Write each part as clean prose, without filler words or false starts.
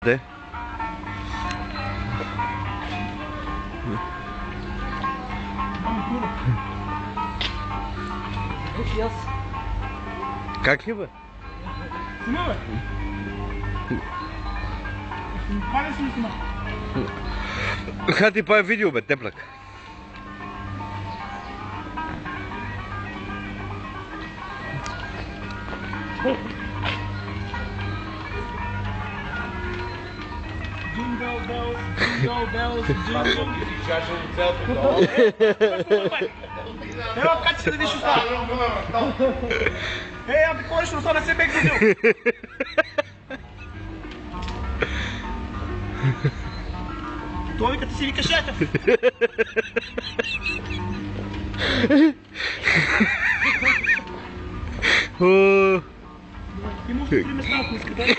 네? Как его? Снимай. Пали си ми снимай. Ха ти прави видео, бе, теплак. Jingle bells, jingle bells, jingle. Evo kad ćete da vidiš u stavu? Ja bi korisno sada se bek vidio. Това вика, ти си викаш ето. И може да три места, ако искате.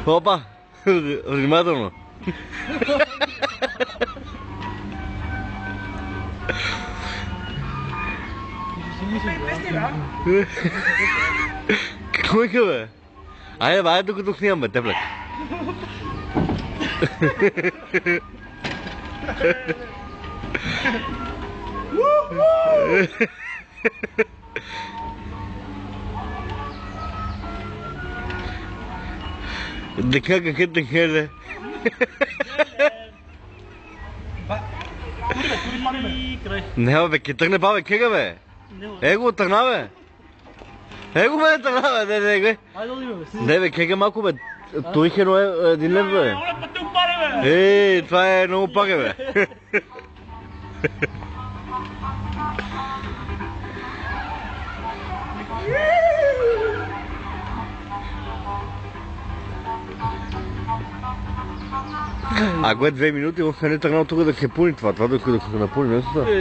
Опа! Внимателно! Песни, бе, а? Какво иска, бе? Айде, бе, докато снимам, бе, теплак. Дека, какъв тъхеле? Не, бе, ке тръгне, бабе, кега, бе? Его, тръгна, бе! Его, бе, тръгна, бе, не, бе! Не, бе, кега малко, бе! Той хено е 1 лев, бе! Ей, това е много пари, бе! Ако е 2 минути, не е тръгнал тук да се пуни това да се напуни, не са?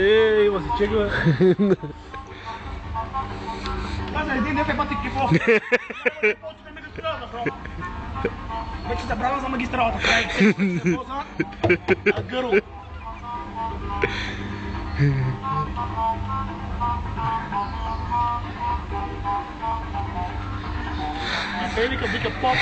Има си чека, бе. Каза, един ден е пати кифо. Почне магистралата, бро. Вече забравя за магистралата. Прави се воза, а гърл. А те вика поп, поп, поп.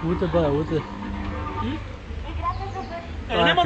Утре, бе, утре. Няма